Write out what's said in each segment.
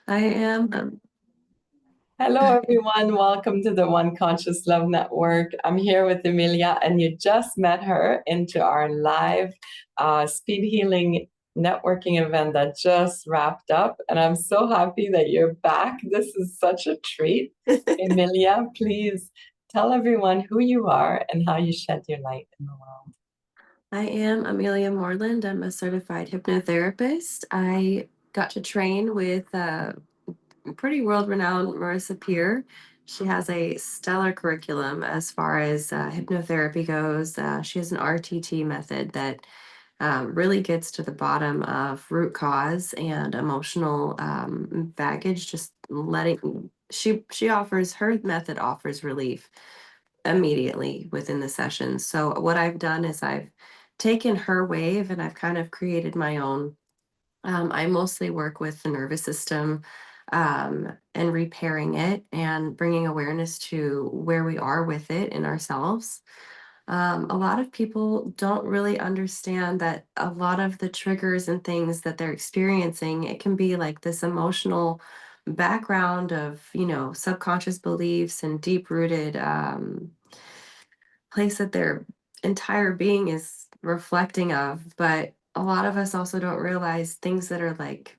I am. Hello, everyone. Welcome to the One Conscious Love Network. I'm here with Emilia, and you just met her into our live speed healing networking event that just wrapped up. And I'm so happy that you're back. This is such a treat. Emilia, please tell everyone who you are and how you shed your light in the world. I am Amelia Moreland. I'm a certified hypnotherapist. I got to train with pretty world-renowned Marissa Peer. She has a stellar curriculum as far as hypnotherapy goes. She has an RTT method that really gets to the bottom of root cause and emotional baggage. Just letting she offers her method offers relief immediately within the session. So what I've done is I've taken her wave and I've kind of created my own. I mostly work with the nervous system and repairing it and bringing awareness to where we are with it in ourselves. A lot of people don't really understand that a lot of the triggers and things that they're experiencing, it can be like this emotional background of, subconscious beliefs and deep rooted place that their entire being is reflecting of. But a lot of us also don't realize things that are like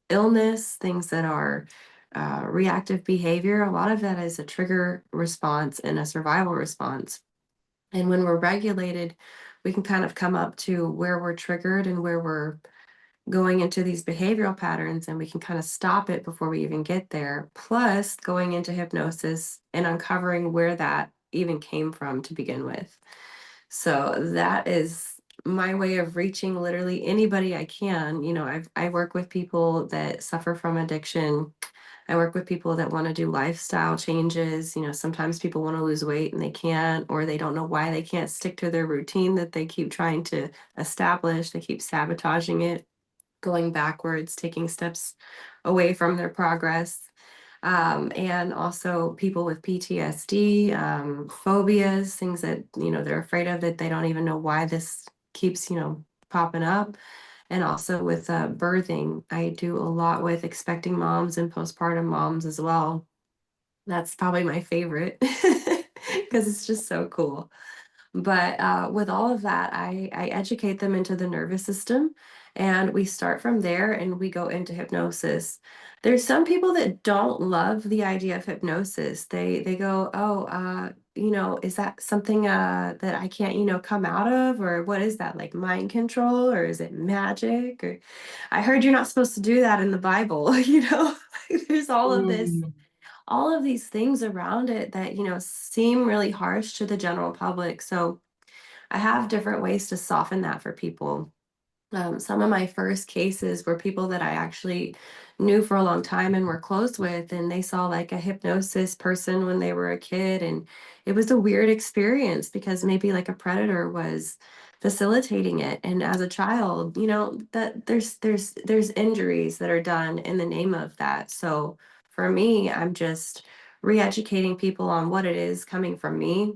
illness, things that are reactive behavior. A lot of that is a trigger response and a survival response. And when we're regulated, we can kind of come up to where we're triggered and where we're going into these behavioral patterns, and we can kind of stop it before we even get there. Plus, going into hypnosis and uncovering where that even came from to begin with. So that is my way of reaching literally anybody I can. I work with people that suffer from addiction. I work with people that want to do lifestyle changes. Sometimes people want to lose weight and they can't, or they don't know why they can't stick to their routine that they keep trying to establish. They keep sabotaging it, going backwards, taking steps away from their progress. And also people with PTSD, phobias, things that, they're afraid of that they don't even know why this keeps, popping up. And also with birthing, I do a lot with expecting moms and postpartum moms as well. That's probably my favorite because it's just so cool. But with all of that, I educate them into the nervous system, and we start from there and we go into hypnosis. There's some people that don't love the idea of hypnosis. They go, oh, is that something that I can't, come out of, or what is that, like mind control, or is it magic? Or I heard you're not supposed to do that in the Bible. There's Mm. all of these things around it that seem really harsh to the general public. So I have different ways to soften that for people. Some of my first cases were people that I actually knew for a long time and were close with, and they saw like a hypnosis person when they were a kid, and it was a weird experience because maybe like a predator was facilitating it. And as a child, that there's injuries that are done in the name of that. So for me, I'm just re-educating people on what it is coming from me,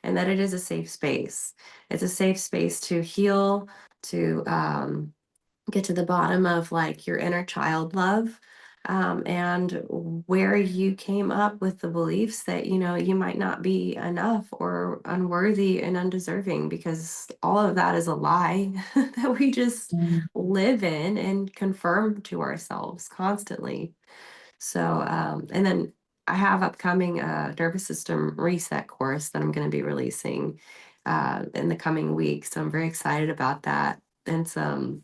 and that it is a safe space. It's a safe space to heal, to get to the bottom of like your inner child love, and where you came up with the beliefs that you might not be enough or unworthy and undeserving, because all of that is a lie that we just live in and confirm to ourselves constantly. So, and then I have upcoming nervous system reset course that I'm going to be releasing in the coming weeks. So I'm very excited about that. And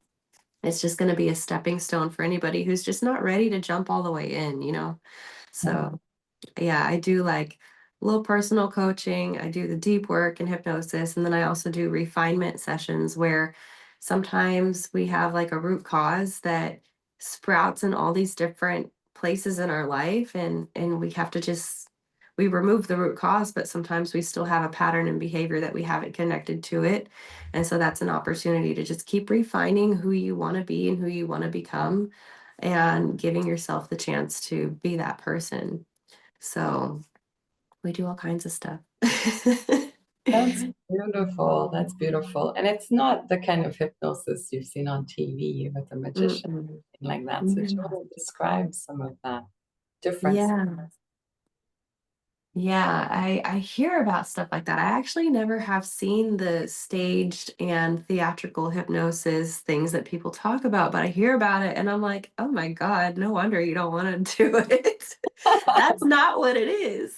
it's just going to be a stepping stone for anybody who's just not ready to jump all the way in. So yeah, I do like a little personal coaching. I do the deep work and hypnosis. And then I also do refinement sessions where sometimes we have like a root cause that sprouts in all these different places in our life. And we have to we remove the root cause, but sometimes we still have a pattern and behavior that we haven't connected to it. And so that's an opportunity to just keep refining who you want to be and who you want to become, and giving yourself the chance to be that person. So we do all kinds of stuff. That's beautiful. That's beautiful. And it's not the kind of hypnosis you've seen on TV with a magician Mm-mm. like that. So Yeah. totally describe some of that difference. Yeah. Yeah, I hear about stuff like that. I actually never have seen the staged and theatrical hypnosis things that people talk about, but I hear about it and I'm like, "Oh my God, no wonder you don't want to do it." That's not what it is.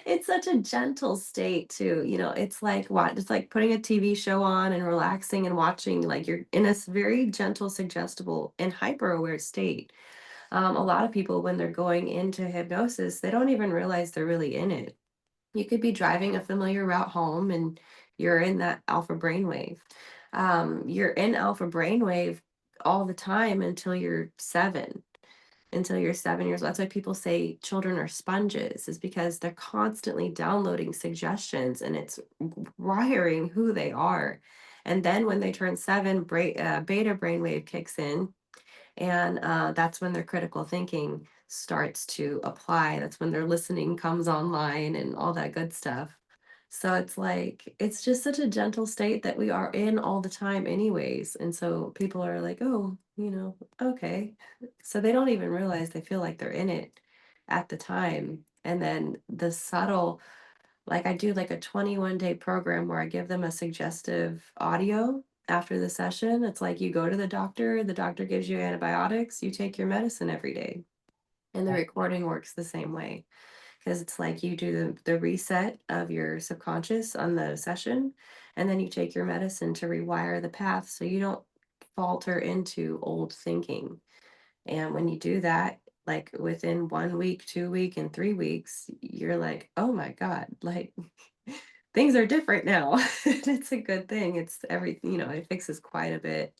It's such a gentle state too, it's like what it's like putting a TV show on and relaxing and watching, like you're in a very gentle, suggestible, and hyper aware state. A lot of people, when they're going into hypnosis, they don't even realize they're really in it. You could be driving a familiar route home and you're in that alpha brainwave. You're in alpha brainwave all the time until you're 7 years old. That's why people say children are sponges, is because they're constantly downloading suggestions and it's wiring who they are. And then when they turn 7, beta brainwave kicks in, and that's when their critical thinking starts to apply. That's when their listening comes online and all that good stuff. So it's like, it's just such a gentle state that we are in all the time, anyways. And so people are like, oh, okay. So they don't even realize they feel like they're in it at the time. And then the subtle, like I do like a 21-day program where I give them a suggestive audio after the session. It's like you go to the doctor gives you antibiotics, you take your medicine every day. And the Right. recording works the same way because it's like you do the reset of your subconscious on the session, and then you take your medicine to rewire the path so you don't falter into old thinking. And when you do that, like within 1 week, 2 week, and 3 weeks, you're like, oh my God, like things are different now. It's a good thing. It's everything, it fixes quite a bit.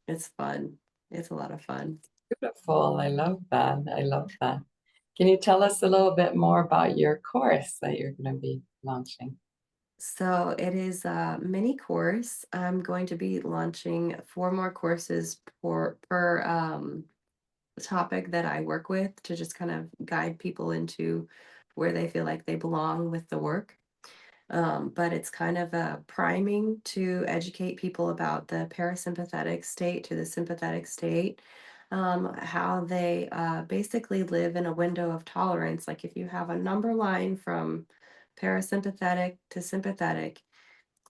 It's fun. It's a lot of fun. Beautiful. I love that. I love that. Can you tell us a little bit more about your course that you're going to be launching? So it is a mini course. I'm going to be launching 4 more courses per topic that I work with to just kind of guide people into where they feel like they belong with the work. But it's kind of a priming to educate people about the parasympathetic state to the sympathetic state, how they basically live in a window of tolerance. Like if you have a number line from parasympathetic to sympathetic,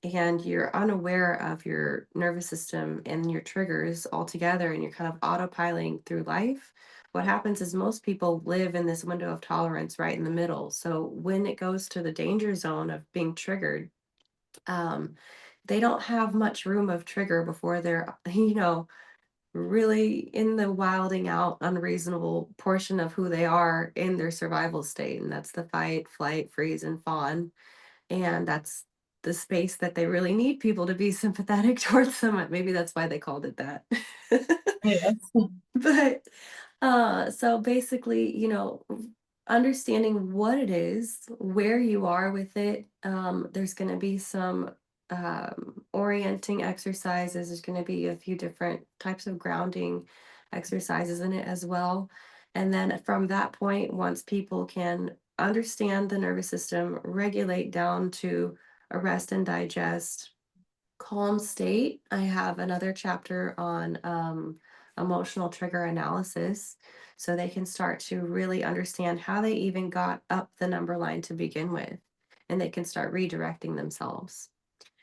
and you're unaware of your nervous system and your triggers altogether, and you're kind of autopiloting through life, what happens is most people live in this window of tolerance right in the middle. So when it goes to the danger zone of being triggered, um, they don't have much room of trigger before they're, really in the wilding out, unreasonable portion of who they are in their survival state. And that's the fight, flight, freeze, and fawn, and that's the space that they really need people to be sympathetic towards them. Maybe that's why they called it that. Yes. But so basically, understanding what it is, where you are with it. There's going to be some orienting exercises. There's going to be a few different types of grounding exercises in it as well. And then from that point, once people can understand the nervous system, regulate down to a rest and digest, calm state. I have another chapter on emotional trigger analysis so they can start to really understand how they even got up the number line to begin with, and they can start redirecting themselves.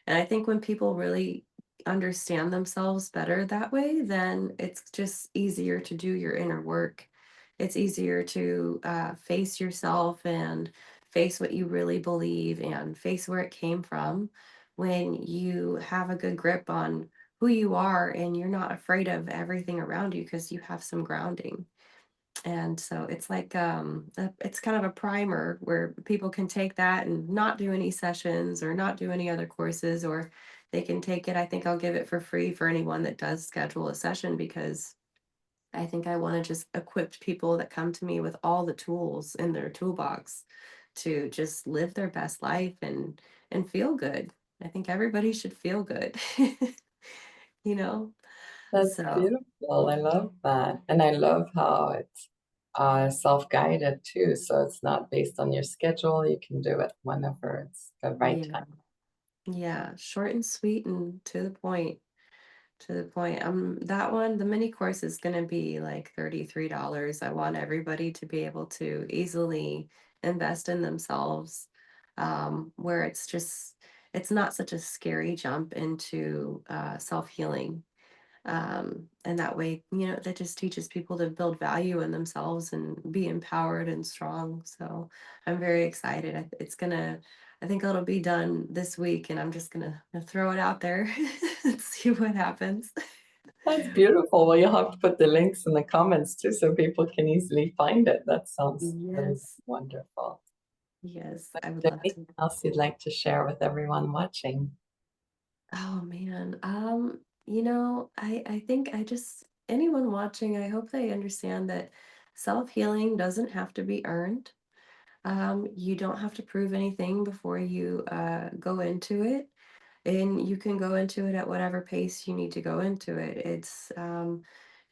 And I think when people really understand themselves better that way, then it's just easier to do your inner work. It's easier to face yourself and face what you really believe and face where it came from when you have a good grip on who you are and you're not afraid of everything around you because you have some grounding. And so it's like it's kind of a primer where people can take that and not do any sessions or not do any other courses, or they can take it. I think I'll give it for free for anyone that does schedule a session, because I think I want to just equip people that come to me with all the tools in their toolbox to just live their best life and feel good. I think everybody should feel good. you know That's so beautiful. I love that. And I love how it's self-guided too. So it's not based on your schedule. You can do it whenever it's the right time. Yeah. Yeah. Short and sweet and to the point. To the point. That one, the mini course is going to be like $33. I want everybody to be able to easily invest in themselves, where it's not such a scary jump into self-healing. And that way, that just teaches people to build value in themselves and be empowered and strong. So I'm very excited. I think it'll be done this week, and I'm just gonna throw it out there and see what happens. That's beautiful. Well, you'll have to put the links in the comments too so people can easily find it. That sounds really Yes, wonderful. yes, But I would is there love anything to. else you'd like to share with everyone watching? Oh man, I think I just anyone watching, I hope they understand that self-healing doesn't have to be earned. You don't have to prove anything before you go into it, and you can go into it at whatever pace you need to go into it. It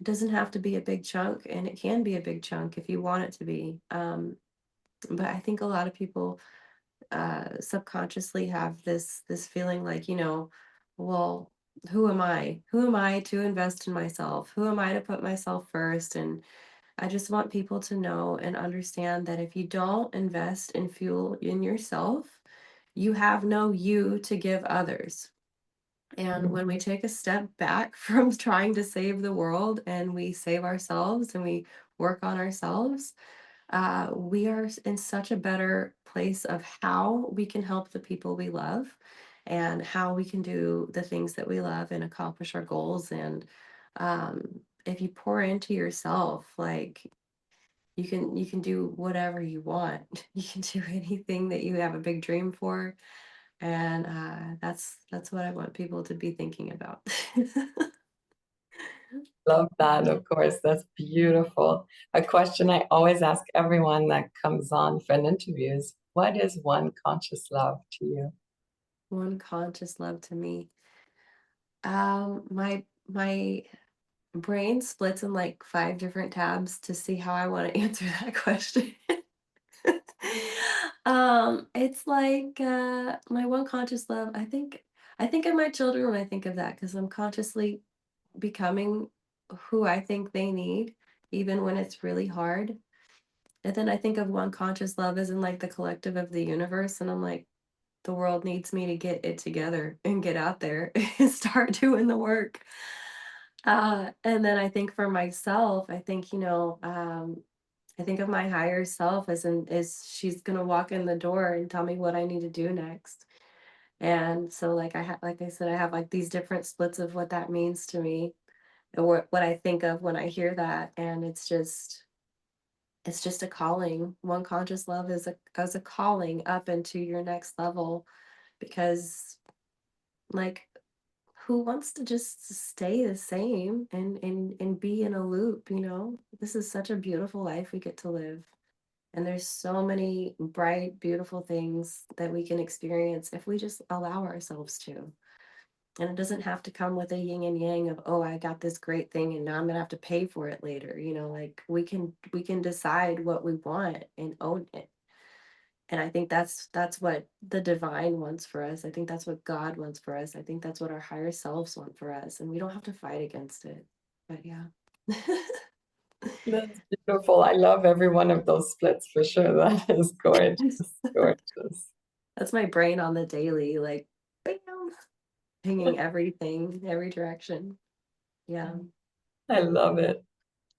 doesn't have to be a big chunk, and it can be a big chunk if you want it to be. But I think a lot of people subconsciously have this feeling like, well, who am I? Who am I to invest in myself? Who am I to put myself first? And I just want people to know and understand that if you don't invest in fuel in yourself, you have no you to give others. And when we take a step back from trying to save the world and we save ourselves and we work on ourselves, we are in such a better place of how we can help the people we love and how we can do the things that we love and accomplish our goals. And if you pour into yourself, like you can do whatever you want. You can do anything that you have a big dream for, and that's what I want people to be thinking about. Love that, of course. That's beautiful. A question I always ask everyone that comes on for an interview is, what is one conscious love to you? One conscious love to me. My brain splits in like five different tabs to see how I want to answer that question. It's like my one conscious love. I think of my children when I think of that because I'm consciously becoming who I think they need, even when it's really hard. And then I think of one conscious love as in like the collective of the universe, and I'm like, the world needs me to get it together and get out there and start doing the work. And then I think for myself, I think of my higher self as she's gonna walk in the door and tell me what I need to do next. And so like I said, I have like these different splits of what that means to me or what I think of when I hear that. And it's just a calling. One conscious love is a calling up into your next level because like who wants to just stay the same and be in a loop, this is such a beautiful life we get to live, and there's so many bright beautiful things that we can experience if we just allow ourselves to. And it doesn't have to come with a yin and yang of, oh, I got this great thing and now I'm gonna have to pay for it later. Like we can decide what we want and own it. And I think that's what the divine wants for us. I think that's what God wants for us. I think that's what our higher selves want for us. And we don't have to fight against it. But yeah. That's beautiful. I love every one of those splits for sure. That is gorgeous, gorgeous. That's my brain on the daily, like bam, pinging everything, every direction. Yeah. I love it.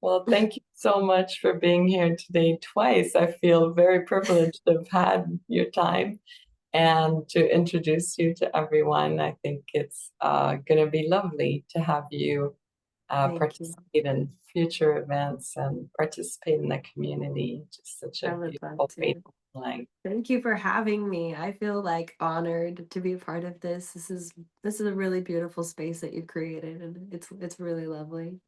Well, thank you so much for being here today twice. I feel very privileged to have had your time and to introduce you to everyone. I think it's going to be lovely to have you Thank you. participate in future events and participate in the community. Just such I a would love beautiful way to. of life. Thank you for having me. I feel like honored to be a part of this. This is a really beautiful space that you've created, and it's really lovely.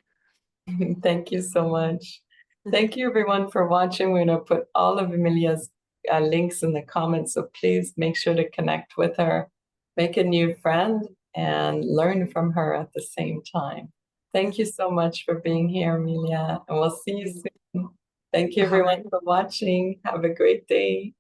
Thank you so much. Thank you everyone for watching. We're going to put all of Emilia's links in the comments, so please make sure to connect with her, make a new friend, and learn from her at the same time. Thank you so much for being here, Emilia, and we'll see you soon. Thank you All everyone right. for watching. Have a great day.